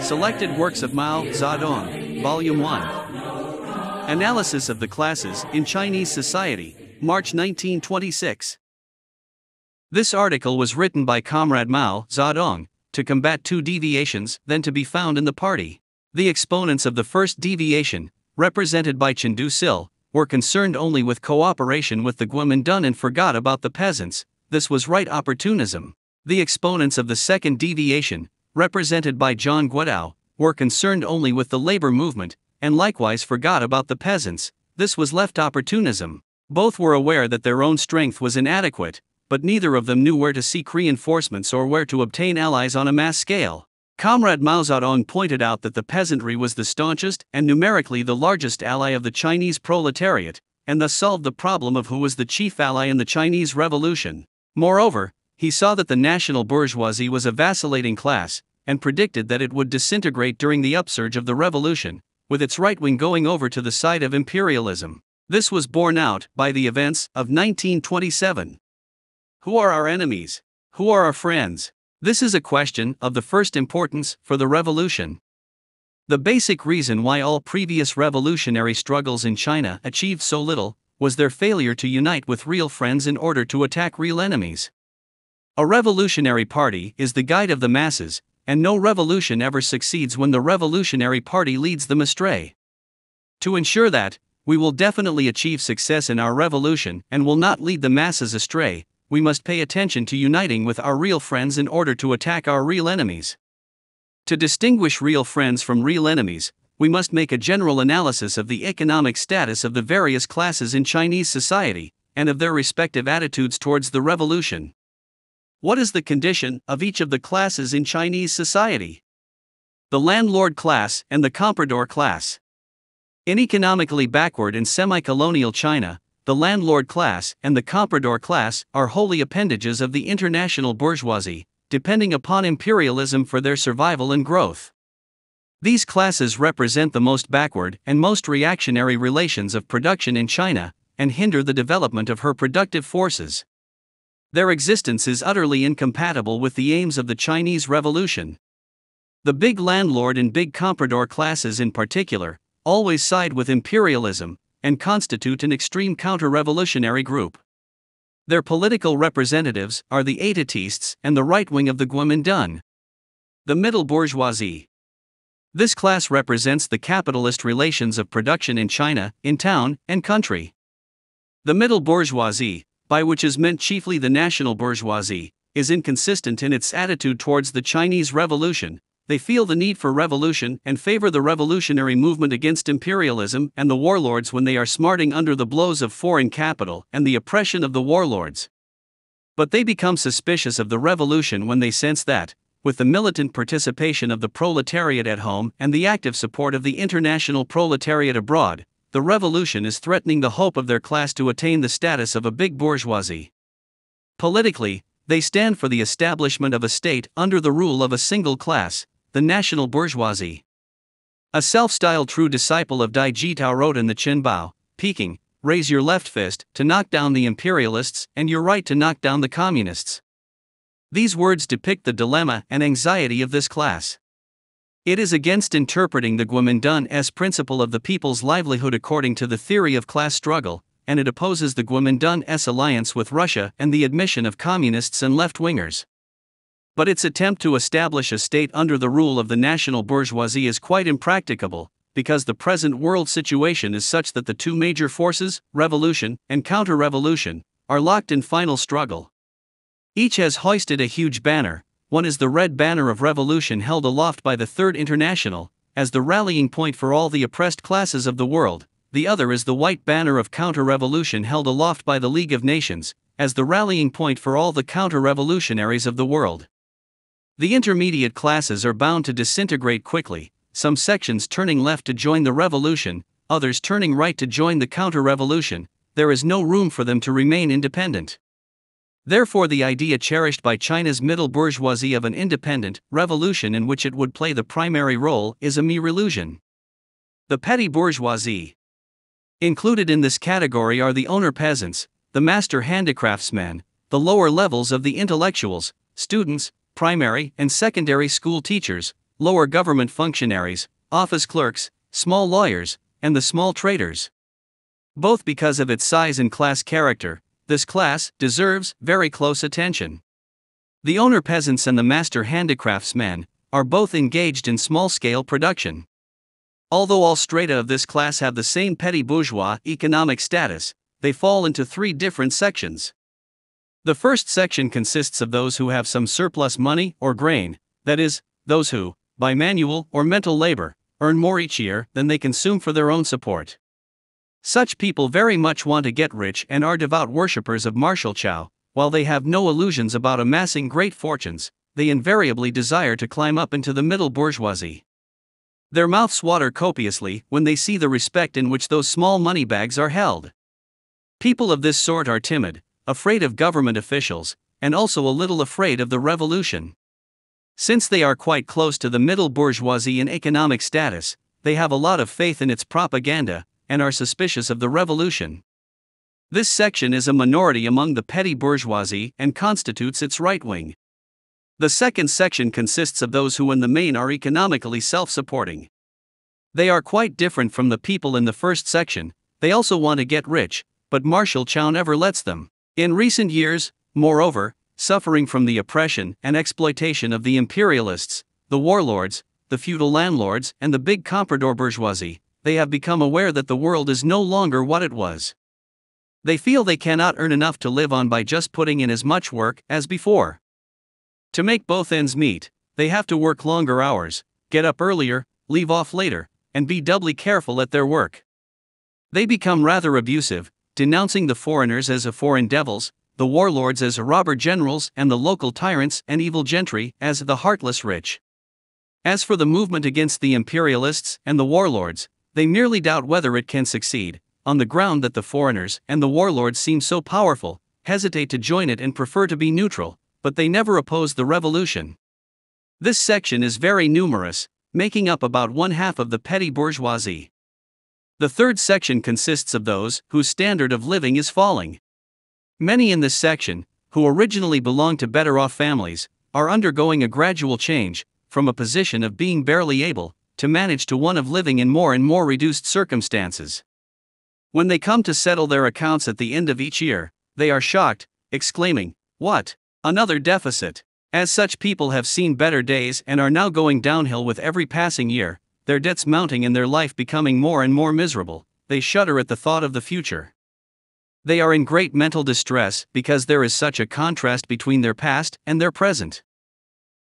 Selected Works of Mao Zedong, Volume 1. Analysis of the Classes in Chinese Society, March 1926. This article was written by Comrade Mao Zedong to combat two deviations then to be found in the party. The exponents of the first deviation, represented by Chendu Sil, were concerned only with cooperation with the Kuomintang and forgot about the peasants. This was right opportunism. The exponents of the second deviation, represented by John Guodao, were concerned only with the labor movement, and likewise forgot about the peasants. This was left opportunism. Both were aware that their own strength was inadequate, but neither of them knew where to seek reinforcements or where to obtain allies on a mass scale. Comrade Mao Zedong pointed out that the peasantry was the staunchest and numerically the largest ally of the Chinese proletariat, and thus solved the problem of who was the chief ally in the Chinese Revolution. Moreover, he saw that the national bourgeoisie was a vacillating class, and predicted that it would disintegrate during the upsurge of the revolution, with its right wing going over to the side of imperialism. This was borne out by the events of 1927. Who are our enemies? Who are our friends? This is a question of the first importance for the revolution. The basic reason why all previous revolutionary struggles in China achieved so little was their failure to unite with real friends in order to attack real enemies. A revolutionary party is the guide of the masses, and no revolution ever succeeds when the revolutionary party leads them astray. To ensure that, we will definitely achieve success in our revolution and will not lead the masses astray, we must pay attention to uniting with our real friends in order to attack our real enemies. To distinguish real friends from real enemies, we must make a general analysis of the economic status of the various classes in Chinese society, and of their respective attitudes towards the revolution. What is the condition of each of the classes in Chinese society? The landlord class and the comprador class. In economically backward and semi-colonial China, the landlord class and the comprador class are wholly appendages of the international bourgeoisie, depending upon imperialism for their survival and growth. These classes represent the most backward and most reactionary relations of production in China, and hinder the development of her productive forces. Their existence is utterly incompatible with the aims of the Chinese Revolution. The big landlord and big comprador classes in particular always side with imperialism, and constitute an extreme counter-revolutionary group. Their political representatives are the Étatistes and the right wing of the Kuomintang. The middle bourgeoisie. This class represents the capitalist relations of production in China, in town and country. The middle bourgeoisie, by which is meant chiefly the national bourgeoisie, is inconsistent in its attitude towards the Chinese Revolution. They feel the need for revolution and favor the revolutionary movement against imperialism and the warlords when they are smarting under the blows of foreign capital and the oppression of the warlords. But they become suspicious of the revolution when they sense that, with the militant participation of the proletariat at home and the active support of the international proletariat abroad, the revolution is threatening the hope of their class to attain the status of a big bourgeoisie. Politically, they stand for the establishment of a state under the rule of a single class, the national bourgeoisie. A self-styled true disciple of Dai Jitao wrote in the Qinbao, Peking, "Raise your left fist to knock down the imperialists and your right to knock down the communists." These words depict the dilemma and anxiety of this class. It is against interpreting the Kuomintang's principle of the people's livelihood according to the theory of class struggle, and it opposes the Kuomintang's alliance with Russia and the admission of communists and left-wingers. But its attempt to establish a state under the rule of the national bourgeoisie is quite impracticable, because the present world situation is such that the two major forces, revolution and counter-revolution, are locked in final struggle. Each has hoisted a huge banner. One is the red banner of revolution held aloft by the Third International, as the rallying point for all the oppressed classes of the world. The other is the white banner of counter-revolution held aloft by the League of Nations, as the rallying point for all the counter-revolutionaries of the world. The intermediate classes are bound to disintegrate quickly, some sections turning left to join the revolution, others turning right to join the counter-revolution. There is no room for them to remain independent. Therefore, the idea cherished by China's middle bourgeoisie of an independent revolution in which it would play the primary role is a mere illusion. The petty bourgeoisie. Included in this category are the owner peasants, the master handicraftsmen, the lower levels of the intellectuals, students, primary and secondary school teachers, lower government functionaries, office clerks, small lawyers, and the small traders. Both because of its size and class character, this class deserves very close attention. The owner peasants and the master handicraftsmen are both engaged in small-scale production. Although all strata of this class have the same petty bourgeois economic status, they fall into three different sections. The first section consists of those who have some surplus money or grain, that is, those who, by manual or mental labor, earn more each year than they consume for their own support. Such people very much want to get rich and are devout worshippers of martial chow. While they have no illusions about amassing great fortunes, they invariably desire to climb up into the middle bourgeoisie. Their mouths water copiously when they see the respect in which those small money bags are held. People of this sort are timid, afraid of government officials, and also a little afraid of the revolution. Since they are quite close to the middle bourgeoisie in economic status, they have a lot of faith in its propaganda, and are suspicious of the revolution. This section is a minority among the petty bourgeoisie and constitutes its right wing. The second section consists of those who in the main are economically self-supporting. They are quite different from the people in the first section. They also want to get rich, but martial chow never lets them. In recent years, moreover, suffering from the oppression and exploitation of the imperialists, the warlords, the feudal landlords and the big comprador bourgeoisie, they have become aware that the world is no longer what it was. They feel they cannot earn enough to live on by just putting in as much work as before. To make both ends meet, they have to work longer hours, get up earlier, leave off later, and be doubly careful at their work. They become rather abusive, denouncing the foreigners as foreign devils, the warlords as robber generals and the local tyrants and evil gentry as the heartless rich. As for the movement against the imperialists and the warlords, they merely doubt whether it can succeed, on the ground that the foreigners and the warlords seem so powerful, hesitate to join it and prefer to be neutral, but they never oppose the revolution. This section is very numerous, making up about one-half of the petty bourgeoisie. The third section consists of those whose standard of living is falling. Many in this section, who originally belonged to better-off families, are undergoing a gradual change, from a position of being barely able to manage to one of living in more and more reduced circumstances. When they come to settle their accounts at the end of each year, they are shocked, exclaiming, "What? Another deficit?" As such people have seen better days and are now going downhill with every passing year, their debts mounting and their life becoming more and more miserable, they shudder at the thought of the future. They are in great mental distress because there is such a contrast between their past and their present.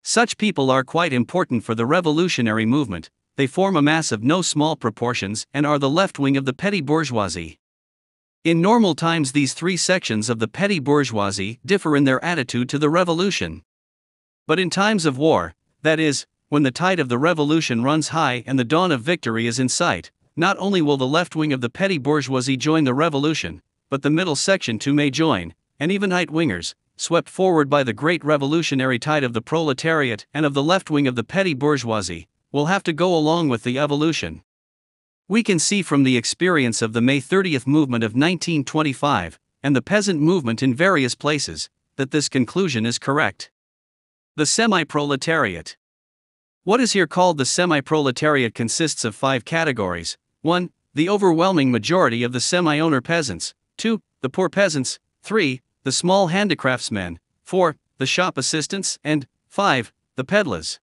Such people are quite important for the revolutionary movement. They form a mass of no small proportions and are the left wing of the petty bourgeoisie. In normal times these three sections of the petty bourgeoisie differ in their attitude to the revolution. But in times of war, that is, when the tide of the revolution runs high and the dawn of victory is in sight, not only will the left wing of the petty bourgeoisie join the revolution, but the middle section too may join, and even right-wingers, swept forward by the great revolutionary tide of the proletariat and of the left wing of the petty bourgeoisie, will have to go along with the evolution. We can see from the experience of the May 30th movement of 1925, and the peasant movement in various places, that this conclusion is correct. The semi-proletariat. What is here called the semi-proletariat consists of 5 categories. 1. The overwhelming majority of the semi-owner peasants. 2. The poor peasants. 3. The small handicraftsmen. 4. The shop assistants. And 5. The peddlers.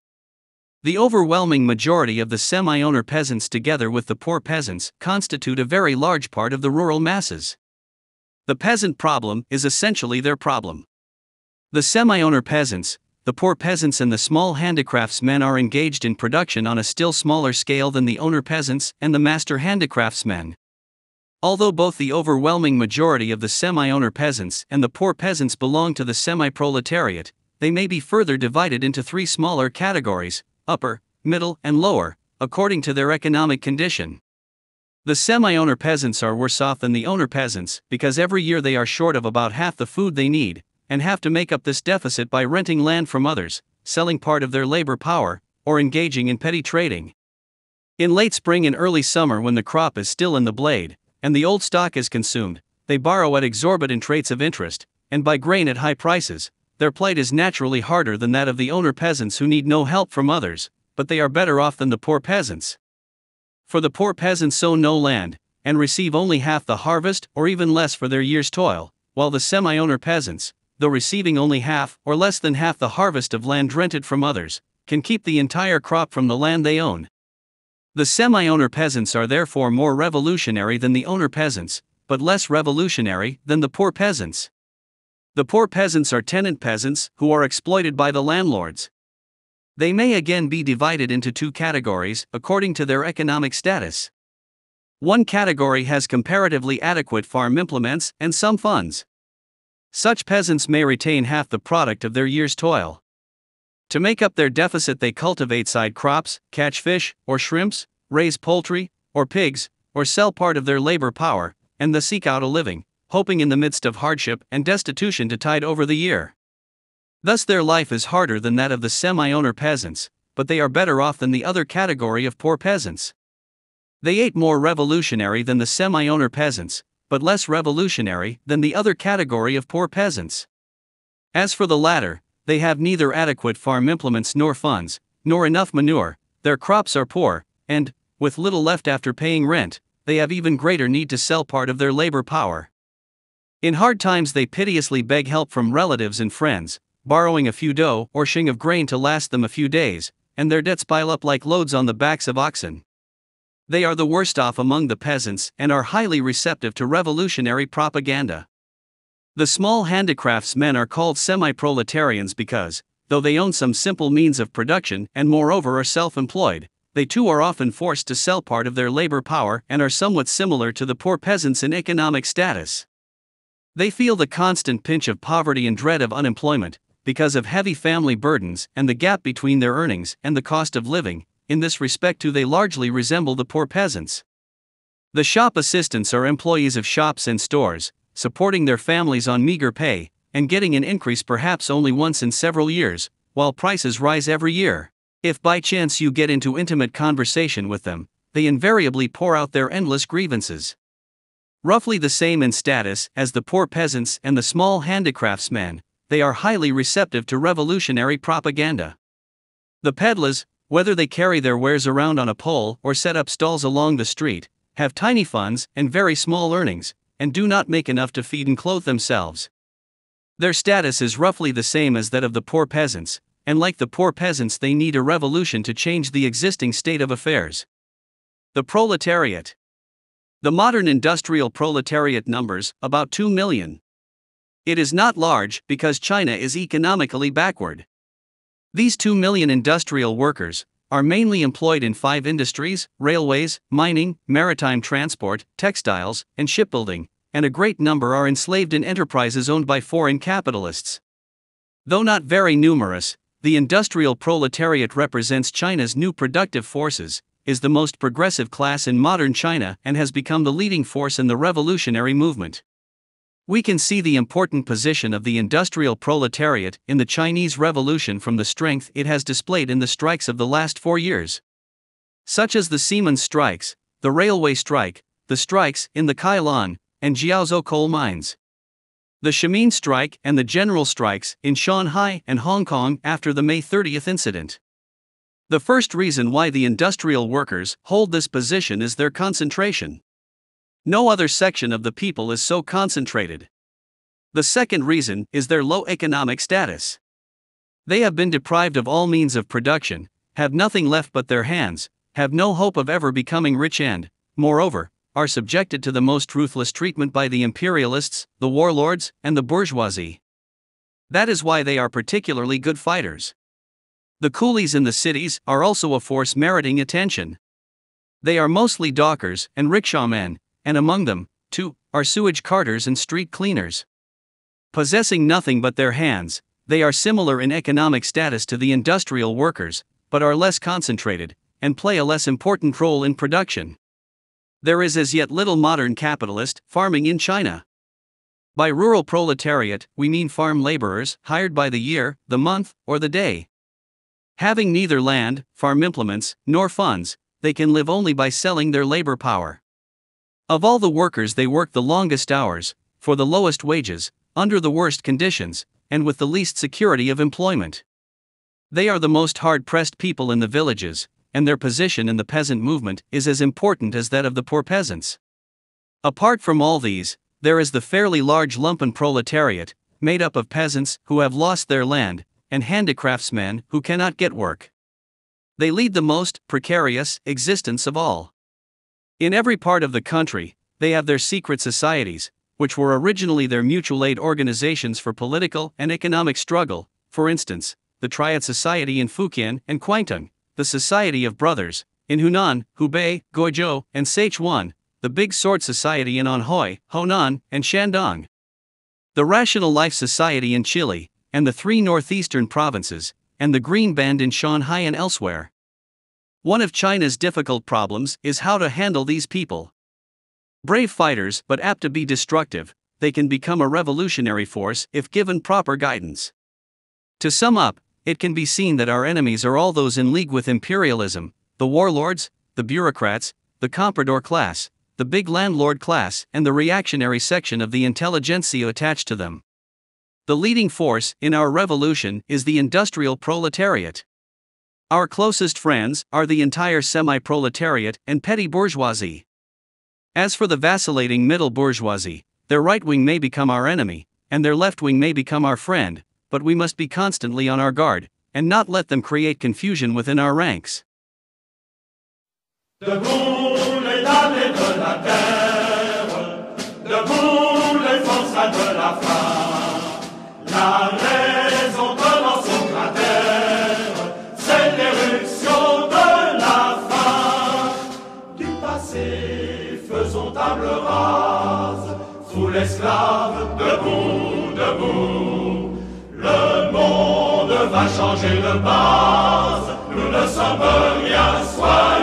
The overwhelming majority of the semi-owner peasants together with the poor peasants constitute a very large part of the rural masses. The peasant problem is essentially their problem. The semi-owner peasants, the poor peasants and the small handicraftsmen are engaged in production on a still smaller scale than the owner peasants and the master handicraftsmen. Although both the overwhelming majority of the semi-owner peasants and the poor peasants belong to the semi-proletariat, they may be further divided into 3 smaller categories: upper, middle, and lower, according to their economic condition. The semi-owner peasants are worse off than the owner peasants because every year they are short of about half the food they need, and have to make up this deficit by renting land from others, selling part of their labor power, or engaging in petty trading. In late spring and early summer when the crop is still in the blade, and the old stock is consumed, they borrow at exorbitant rates of interest, and buy grain at high prices. Their plight is naturally harder than that of the owner peasants who need no help from others, but they are better off than the poor peasants. For the poor peasants sow no land, and receive only half the harvest or even less for their year's toil, while the semi-owner peasants, though receiving only half or less than half the harvest of land rented from others, can keep the entire crop from the land they own. The semi-owner peasants are therefore more revolutionary than the owner peasants, but less revolutionary than the poor peasants. The poor peasants are tenant peasants who are exploited by the landlords. They may again be divided into two categories according to their economic status. One category has comparatively adequate farm implements and some funds. Such peasants may retain half the product of their year's toil. To make up their deficit, they cultivate side crops, catch fish or shrimps, raise poultry or pigs, or sell part of their labor power, and thus seek out a living, hoping in the midst of hardship and destitution to tide over the year. Thus their life is harder than that of the semi-owner peasants, but they are better off than the other category of poor peasants. They ain't more revolutionary than the semi-owner peasants, but less revolutionary than the other category of poor peasants. As for the latter, they have neither adequate farm implements nor funds, nor enough manure, their crops are poor, and, with little left after paying rent, they have even greater need to sell part of their labor power. In hard times they piteously beg help from relatives and friends, borrowing a few dough or shing of grain to last them a few days, and their debts pile up like loads on the backs of oxen. They are the worst off among the peasants and are highly receptive to revolutionary propaganda. The small handicraftsmen are called semi-proletarians because, though they own some simple means of production and moreover are self-employed, they too are often forced to sell part of their labor power and are somewhat similar to the poor peasants in economic status. They feel the constant pinch of poverty and dread of unemployment, because of heavy family burdens and the gap between their earnings and the cost of living. In this respect too they largely resemble the poor peasants. The shop assistants are employees of shops and stores, supporting their families on meager pay, and getting an increase perhaps only once in several years, while prices rise every year. If by chance you get into intimate conversation with them, they invariably pour out their endless grievances. Roughly the same in status as the poor peasants and the small handicraftsmen, they are highly receptive to revolutionary propaganda. The peddlers, whether they carry their wares around on a pole or set up stalls along the street, have tiny funds and very small earnings, and do not make enough to feed and clothe themselves. Their status is roughly the same as that of the poor peasants, and like the poor peasants they need a revolution to change the existing state of affairs. The proletariat. The modern industrial proletariat numbers about 2 million. It is not large because China is economically backward. These 2 million industrial workers are mainly employed in 5 industries: railways, mining, maritime transport, textiles, and shipbuilding, and a great number are enslaved in enterprises owned by foreign capitalists. Though not very numerous, the industrial proletariat represents China's new productive forces, is the most progressive class in modern China, and has become the leading force in the revolutionary movement. We can see the important position of the industrial proletariat in the Chinese Revolution from the strength it has displayed in the strikes of the last 4 years. Such as the Siemens strikes, the railway strike, the strikes in the Kailan and Jiaozhou coal mines, the Xiamen strike and the general strikes in Shanghai and Hong Kong after the May 30th incident. The first reason why the industrial workers hold this position is their concentration. No other section of the people is so concentrated. The second reason is their low economic status. They have been deprived of all means of production, have nothing left but their hands, have no hope of ever becoming rich and, moreover, are subjected to the most ruthless treatment by the imperialists, the warlords, and the bourgeoisie. That is why they are particularly good fighters. The coolies in the cities are also a force meriting attention. They are mostly dockers and rickshaw-men, and among them, too, are sewage carters and street cleaners. Possessing nothing but their hands, they are similar in economic status to the industrial workers, but are less concentrated, and play a less important role in production. There is as yet little modern capitalist farming in China. By rural proletariat, we mean farm laborers hired by the year, the month, or the day. Having neither land, farm implements, nor funds, they can live only by selling their labor power. Of all the workers, they work the longest hours, for the lowest wages, under the worst conditions, and with the least security of employment. They are the most hard-pressed people in the villages, and their position in the peasant movement is as important as that of the poor peasants. Apart from all these, there is the fairly large lumpen proletariat, made up of peasants who have lost their land, and handicraftsmen who cannot get work. They lead the most precarious existence of all. In every part of the country, they have their secret societies, which were originally their mutual aid organizations for political and economic struggle, for instance, the Triad Society in Fujian and Guangdong, the Society of Brothers, in Hunan, Hubei, Guizhou, and Sichuan, the Big Sword Society in Anhui, Honan, and Shandong, the Rational Life Society in Chile, and the 3 northeastern provinces, and the Green Band in Shanghai and elsewhere. One of China's difficult problems is how to handle these people. Brave fighters, but apt to be destructive, they can become a revolutionary force if given proper guidance. To sum up, it can be seen that our enemies are all those in league with imperialism, the warlords, the bureaucrats, the comprador class, the big landlord class, and the reactionary section of the intelligentsia attached to them. The leading force in our revolution is the industrial proletariat. Our closest friends are the entire semi-proletariat and petty bourgeoisie. As for the vacillating middle bourgeoisie, their right wing may become our enemy, and their left wing may become our friend, but we must be constantly on our guard, and not let them create confusion within our ranks. Debout les damnés de la terre, debout les forçats de la faim, la raison dans son cratère, c'est l'éruption de la faim. Du passé, faisons table rase, sous l'esclave, debout, debout. Le monde va changer de base, nous ne sommes rien, soyez